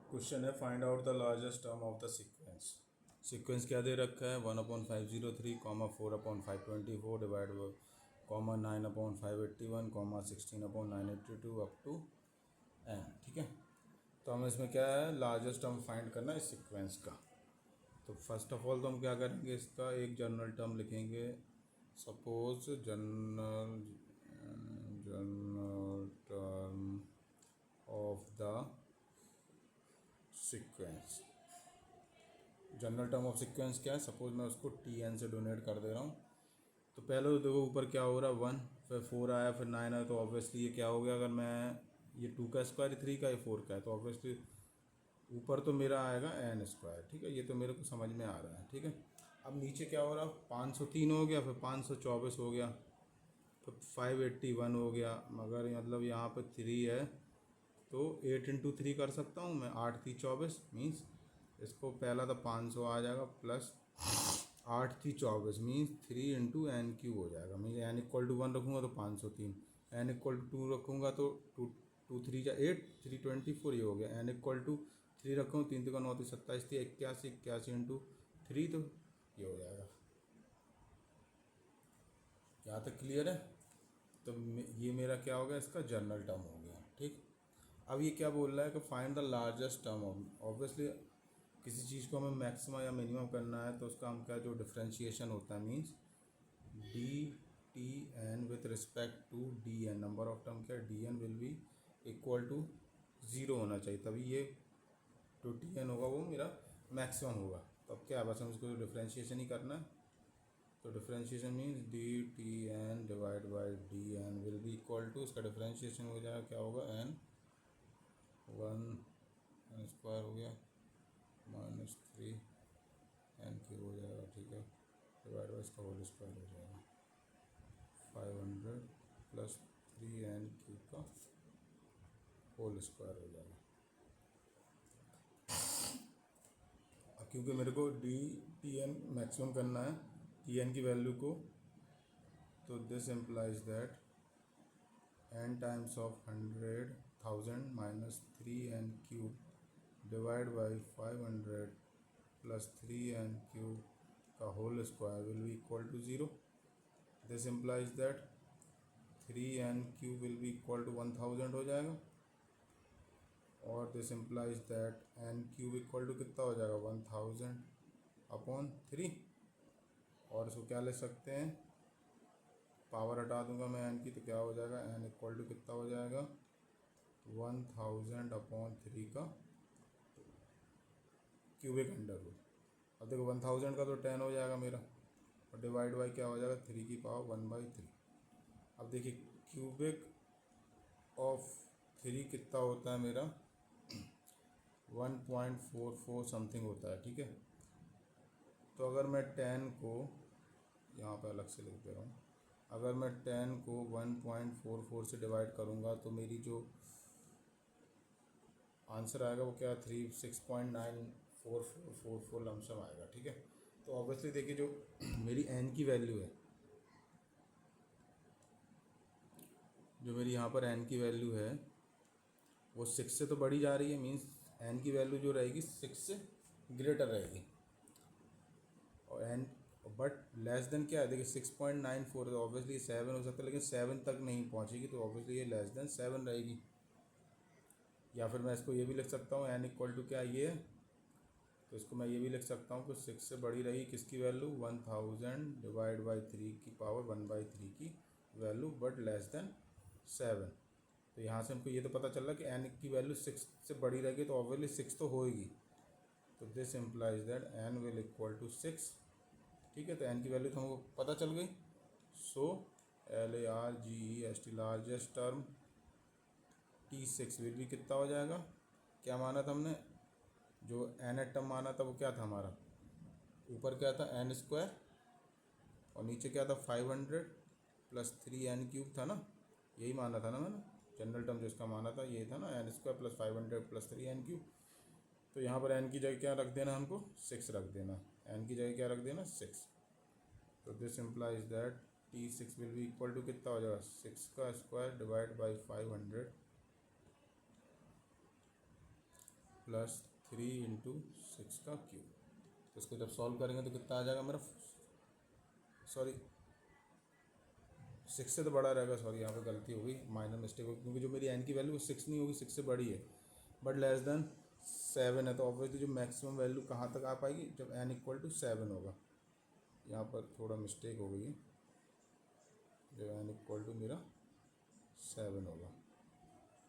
Question है find out the largest term of the sequence. Sequence क्या दे रखा है 1/503 comma 4/524 divide comma 9/581 comma 16/982 up to n। ठीक है, तो हमें इसमें क्या है लार्जेस्ट टर्म फाइंड करना है इस सीक्वेंस का। तो फर्स्ट ऑफ ऑल तो हम क्या करेंगे, इसका एक जनरल टर्म लिखेंगे। Suppose general term of the sequence. General term of sequence क्या है, सपोज मैं उसको टी एन से डोनेट कर दे रहा हूँ। तो पहले तो देखो ऊपर क्या हो रहा है 1, फिर 4 आया, फिर 9 आया, तो ऑब्वियसली ये क्या हो गया, अगर मैं ये 2 का स्क्वायर 3 का, ये 4 का है, तो ऑब्वियसली ऊपर तो मेरा आएगा एन स्क्वायर। ठीक है, ये तो मेरे को समझ में आ रहा है। ठीक है, अब नीचे क्या हो रहा है 503 हो गया, फिर 524 हो गया, फिर 581 हो गया, मगर मतलब यहाँ पर 3 है तो 8 इंटू 3 कर सकता हूँ मैं, 8 3 24 मीन्स इसको पहला तो 500 आ जाएगा plus 8 3 24 means 3 into n cube हो जाएगा। मीन्स एन इक्वल टू 1 रखूँगा तो 503, एन इक्वल टू 2 रखूँगा तो 2 3 जा 8 3 24 ये हो गया। एन इक्वल टू 3 रखूँ 3 3 9 27 थी 81 81 इंटू 3 तो ये हो जाएगा। यहाँ तक क्लियर है? तो ये मेरा क्या हो गया, इसका जनरल टर्म हो गया। ठीक, अब ये क्या बोल रहा है कि find the largest term. Obviously किसी चीज़ को हमें मैक्सिमम या मिनिमम करना है तो उसका हम क्या जो डिफ्रेंशिएशन होता है means D T N with respect to D N, number of term क्या D N will be equal to 0 होना चाहिए, तभी ये जो टी एन होगा वो मेरा मैक्सिमम होगा। तो अब क्या है, बस हम इसको डिफ्रेंशिएशन ही करना है। तो differentiation means D T n divide by d N will be equal to, इसका डिफ्रेंशिएशन हो जाएगा क्या होगा एन 1 स्क्वायर हो गया -3 एन क्यूब हो जाएगा। ठीक है, डिवाइड बाई इसका होल स्क्वायर हो जाएगा 500 प्लस 3 एन क्यूब का होल स्क्वायर हो जाएगा। अब क्योंकि मेरे को डी टी एन मैक्सिमम करना है टी एन की वैल्यू को, तो this implies that N times of 100,000 minus 3 N cube divide by 500 plus 3 N cube का whole square will be equal to 0। This implies that 3 N cube will be equal to 1000 हो जाएगा, और this implies that N cube equal to कितना हो जाएगा 1000 upon 3। और इसको क्या ले सकते हैं, पावर हटा दूंगा मैं एन की, तो क्या हो जाएगा एन इक्वल टू कितना हो जाएगा 1000 अपॉन 3 का क्यूबिक अंडर रूट। अब देखो 1000 का तो 10 हो जाएगा मेरा, और डिवाइड बाई क्या हो जाएगा 3 की पावर 1/3। अब देखिए क्यूबिक ऑफ 3 कितना होता है मेरा 1.44 समथिंग होता है। ठीक है, तो अगर मैं 10 को यहाँ पे अलग से लिख दे रहा हूँ, अगर मैं 10 को 1.44 से डिवाइड करूँगा तो मेरी जो आंसर आएगा वो क्या 36.9444 लमसम आएगा। ठीक है, तो ऑब्वियसली देखिए जो मेरी एन की वैल्यू है, जो मेरी यहाँ पर एन की वैल्यू है वो 6 से तो बढ़ी जा रही है, मीन्स एन की वैल्यू जो रहेगी 6 से ग्रेटर रहेगी, और एन बट लेस देन क्या है देखिए 6.94 है, तो ऑब्वियसली 7 हो सकता है, लेकिन 7 तक नहीं पहुँचेगी, तो ऑब्वियसली ये लेस देन 7 रहेगी। या फिर मैं इसको ये भी लिख सकता हूँ एन इक्वल टू क्या ये है, तो इसको मैं ये भी लिख सकता हूँ कि 6 से बड़ी रही किसकी वैल्यू 1000 डिवाइड बाई 3 की पावर 1/3 की वैल्यू, बट लेस देन 7। तो यहाँ से हमको ये तो पता चल रहा है कि एन की वैल्यू 6 से बड़ी रहेगी, तो ऑब्वियसली 6 तो होएगी, तो this implies that n will equal to 6। ठीक है, तो एन की वैल्यू तो हमको पता चल गई। सो LARGEST largest term T6 will भी कितना हो जाएगा, क्या माना था हमने, जो एन टर्म माना था वो क्या था हमारा, ऊपर क्या था एन स्क्वायर और नीचे क्या था 500 प्लस 3 एन क्यूब था ना, यही माना था ना मैंने, जनरल टर्म जो इसका माना था ये था ना n square plus 500 plus 3 N cube. तो यहाँ पर एन की जगह क्या रख देना, हमको 6 रख देना, एन की जगह क्या रख देना 6। तो this implies that T6 will be equal to कितना हो जाएगा 6 का स्क्वायर डिवाइड बाई 500 प्लस 3 × 6 का क्यूब। तो इसको जब सॉल्व करेंगे तो कितना आ जाएगा मेरा, सॉरी 6 से तो बड़ा रहेगा, सॉरी यहाँ पे गलती हो गई, माइनर मिस्टेक होगी, क्योंकि जो मेरी एन की वैल्यू 6 नहीं होगी, 6 से बड़ी है, बट लेस देन 7 है। तो ऑब्वियसली जो मैक्सिमम वैल्यू कहाँ तक आ पाएगी, जब n = 7 होगा। यहाँ पर थोड़ा मिस्टेक हो गई है, जब n = मेरा 7 होगा,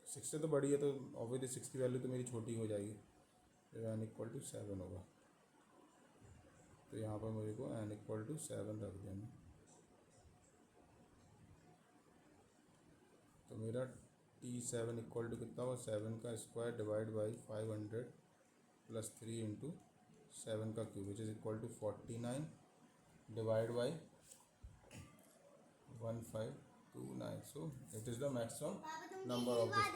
6 से तो बड़ी है, तो ऑब्वियसली 6 की वैल्यू तो मेरी छोटी हो जाएगी जब n = 7 होगा। तो यहाँ पर मुझे को n = 7 रख देना। तो मेरा T7 = कितना होगा, 7 का स्क्वायर डिवाइड बाई 500 प्लस 3 × 7 का cube, which is equal to 49 divide by 1529। So it is the maximum number of this